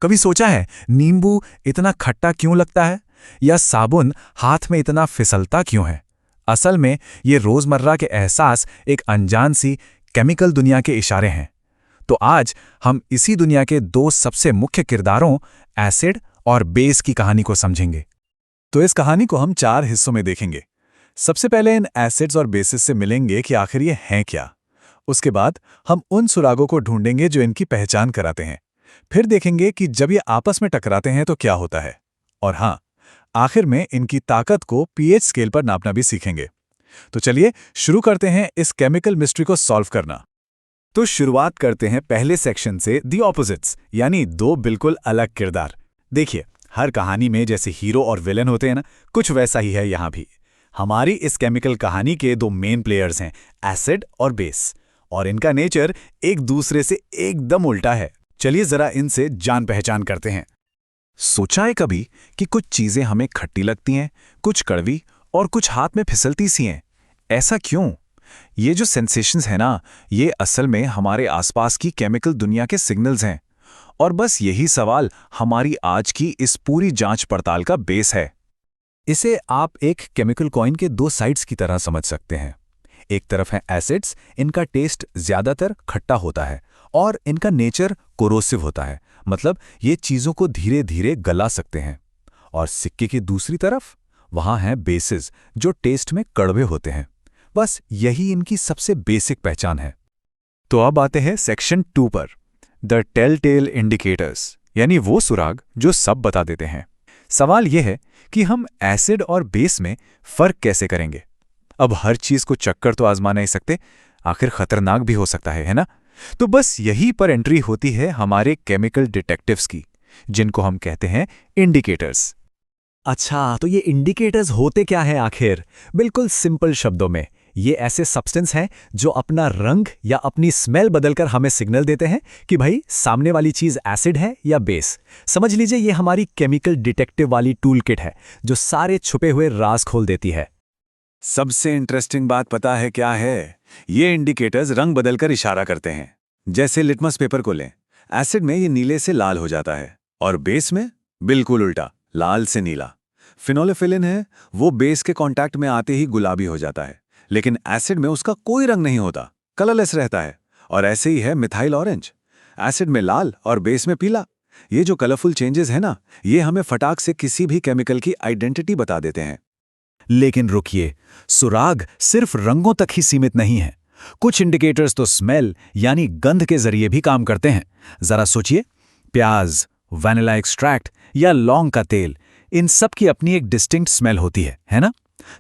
कभी सोचा है नींबू इतना खट्टा क्यों लगता है, या साबुन हाथ में इतना फिसलता क्यों है? असल में ये रोजमर्रा के एहसास एक अनजान सी केमिकल दुनिया के इशारे हैं। तो आज हम इसी दुनिया के दो सबसे मुख्य किरदारों एसिड और बेस की कहानी को समझेंगे। तो इस कहानी को हम 4 हिस्सों में देखेंगे। सबसे पहले इन एसिड्स और बेसिस से मिलेंगे कि आखिर ये हैं क्या। उसके बाद हम उन सुरागों को ढूंढेंगे जो इनकी पहचान कराते हैं। फिर देखेंगे कि जब ये आपस में टकराते हैं तो क्या होता है। और हाँ, आखिर में इनकी ताकत को पीएच स्केल पर नापना भी सीखेंगे। तो चलिए शुरू करते हैं इस केमिकल मिस्ट्री को सॉल्व करना। तो शुरुआत करते हैं पहले सेक्शन से, दी ऑपोजिट्स, यानी दो बिल्कुल अलग किरदार। देखिए, हर कहानी में जैसे हीरो और विलेन होते हैं ना, कुछ वैसा ही है यहाँ भी। हमारी इस केमिकल कहानी के दो मेन प्लेयर्स हैं, एसिड और बेस, और इनका नेचर एक दूसरे से एकदम उल्टा है। चलिए जरा इनसे जान पहचान करते हैं। सोचा है कभी कि कुछ चीजें हमें खट्टी लगती हैं, कुछ कड़वी और कुछ हाथ में फिसलती सी हैं? ऐसा क्यों? ये जो सेंसेशंस हैं ना, ये असल में हमारे आसपास की केमिकल दुनिया के सिग्नल्स हैं। और बस यही सवाल हमारी आज की इस पूरी जांच पड़ताल का बेस है। इसे आप एक केमिकल कॉइन के दो साइड्स की तरह समझ सकते हैं। एक तरफ है एसिड्स, इनका टेस्ट ज्यादातर खट्टा होता है और इनका नेचर कोरोसिव होता है, मतलब ये चीजों को धीरे धीरे गला सकते हैं। और सिक्के की दूसरी तरफ वहां हैं बेसिस, जो टेस्ट में कड़वे होते हैं। बस यही इनकी सबसे बेसिक पहचान है। तो अब आते हैं सेक्शन 2 पर, द टेल टेल इंडिकेटर्स, यानी वो सुराग जो सब बता देते हैं। सवाल यह है कि हम एसिड और बेस में फर्क कैसे करेंगे। अब हर चीज को चक्कर तो आजमा नहीं सकते, आखिर खतरनाक भी हो सकता है ना? तो बस यही पर एंट्री होती है हमारे केमिकल डिटेक्टिव्स की, जिनको हम कहते हैं इंडिकेटर्स। अच्छा, तो ये इंडिकेटर्स होते क्या हैं आखिर? बिल्कुल सिंपल शब्दों में, ये ऐसे सब्सटेंस हैं जो अपना रंग या अपनी स्मेल बदलकर हमें सिग्नल देते हैं कि भाई सामने वाली चीज एसिड है या बेस। समझ लीजिए ये हमारी केमिकल डिटेक्टिव वाली टूल किट है जो सारे छुपे हुए राज खोल देती है। सबसे इंटरेस्टिंग बात पता है क्या है? ये इंडिकेटर्स रंग बदलकर इशारा करते हैं। जैसे लिटमस पेपर को लें, एसिड में ये नीले से लाल हो जाता है और बेस में बिल्कुल उल्टा, लाल से नीला। फिनोलेफिलिन है, वो बेस के कांटेक्ट में आते ही गुलाबी हो जाता है, लेकिन एसिड में उसका कोई रंग नहीं होता, कलरलेस रहता है। और ऐसे ही है मिथाइल ऑरेंज, एसिड में लाल और बेस में पीला। ये जो कलरफुल चेंजेस है ना, ये हमें फटाक से किसी भी केमिकल की आइडेंटिटी बता देते हैं। लेकिन रुकिए, सुराग सिर्फ रंगों तक ही सीमित नहीं है। कुछ इंडिकेटर्स तो स्मेल यानी गंध के जरिए भी काम करते हैं। जरा सोचिए, प्याज, वैनिला एक्सट्रैक्ट या लौंग का तेल, इन सब की अपनी एक डिस्टिंक्ट स्मेल होती है ना?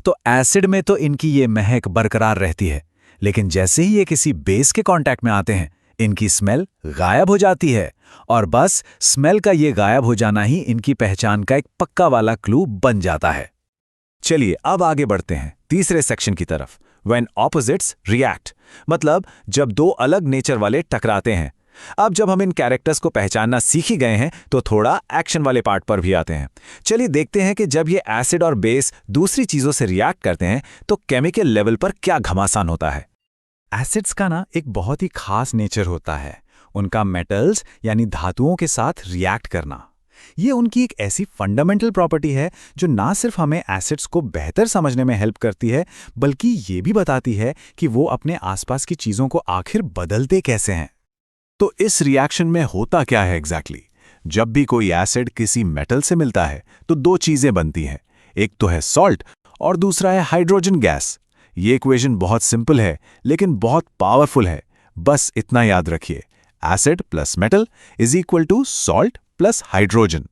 तो एसिड में तो इनकी ये महक बरकरार रहती है, लेकिन जैसे ही ये किसी बेस के कांटेक्ट में आते हैं, इनकी स्मेल गायब हो जाती है। और बस स्मेल का ये गायब हो जाना ही इनकी पहचान का एक पक्का वाला क्लू बन जाता है। चलिए अब आगे बढ़ते हैं तीसरे सेक्शन की तरफ, व्हेन ऑपोजिट्स रिएक्ट, मतलब जब दो अलग नेचर वाले टकराते हैं। अब जब हम इन कैरेक्टर्स को पहचानना सीख ही गए हैं, तो थोड़ा एक्शन वाले पार्ट पर भी आते हैं। चलिए देखते हैं कि जब ये एसिड और बेस दूसरी चीजों से रिएक्ट करते हैं तो केमिकल लेवल पर क्या घमासान होता है। एसिड्स का ना एक बहुत ही खास नेचर होता है, उनका मेटल्स यानी धातुओं के साथ रिएक्ट करना। ये उनकी एक ऐसी फंडामेंटल प्रॉपर्टी है जो ना सिर्फ हमें एसिड्स को बेहतर समझने में हेल्प करती है, बल्कि ये भी बताती है कि वो अपने आसपास की चीजों को आखिर बदलते कैसे हैं। तो इस रिएक्शन में होता क्या है एग्जैक्टली? जब भी कोई एसिड किसी मेटल से मिलता है तो दो चीजें बनती हैं, एक तो है सॉल्ट और दूसरा है हाइड्रोजन गैस। ये इक्वेशन बहुत सिंपल है लेकिन बहुत पावरफुल है। बस इतना याद रखिए, acid plus metal is equal to salt plus hydrogen.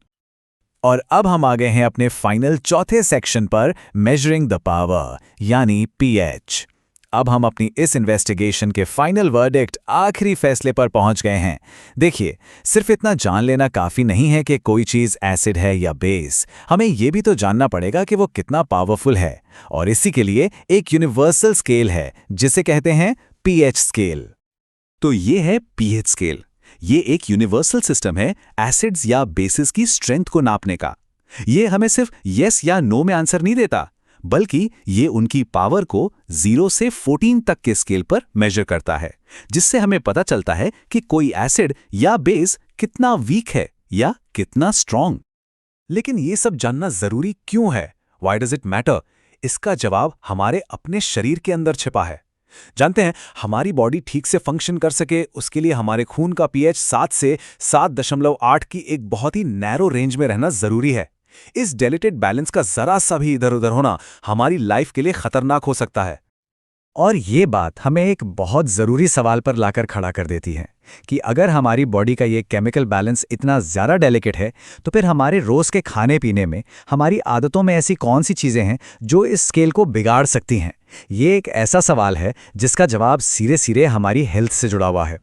और अब हम आ गए हैं अपने फाइनल चौथे सेक्शन पर, मेजरिंग द पावर यानी पीएच। अब हम अपनी इस इन्वेस्टिगेशन के फाइनल वर्डिक्ट, आखिरी फैसले पर पहुंच गए हैं। देखिए, सिर्फ इतना जान लेना काफी नहीं है कि कोई चीज एसिड है या बेस, हमें यह भी तो जानना पड़ेगा कि वो कितना पावरफुल है। और इसी के लिए एक यूनिवर्सल स्केल है जिसे कहते हैं पीएच स्केल। तो ये है पीएच स्केल। ये एक यूनिवर्सल सिस्टम है एसिड्स या बेसिस की स्ट्रेंथ को नापने का। ये हमें सिर्फ यस या नो में आंसर नहीं देता, बल्कि ये उनकी पावर को 0 से 14 तक के स्केल पर मेजर करता है, जिससे हमें पता चलता है कि कोई एसिड या बेस कितना वीक है या कितना स्ट्रांग? लेकिन ये सब जानना जरूरी क्यों है? Why does it matter? इसका जवाब हमारे अपने शरीर के अंदर छिपा है। जानते हैं, हमारी बॉडी ठीक से फंक्शन कर सके उसके लिए हमारे खून का पीएच 7 से 7.8 की एक बहुत ही नैरो रेंज में रहना जरूरी है। इस डेलिकेट बैलेंस का जरा सा भी इधर उधर होना हमारी लाइफ के लिए खतरनाक हो सकता है। और ये बात हमें एक बहुत ज़रूरी सवाल पर लाकर खड़ा कर देती है कि अगर हमारी बॉडी का ये केमिकल बैलेंस इतना ज़्यादा डेलिकेट है, तो फिर हमारे रोज़ के खाने पीने में, हमारी आदतों में ऐसी कौन सी चीज़ें हैं जो इस स्केल को बिगाड़ सकती हैं? ये एक ऐसा सवाल है जिसका जवाब सीधे सीधे हमारी हेल्थ से जुड़ा हुआ है।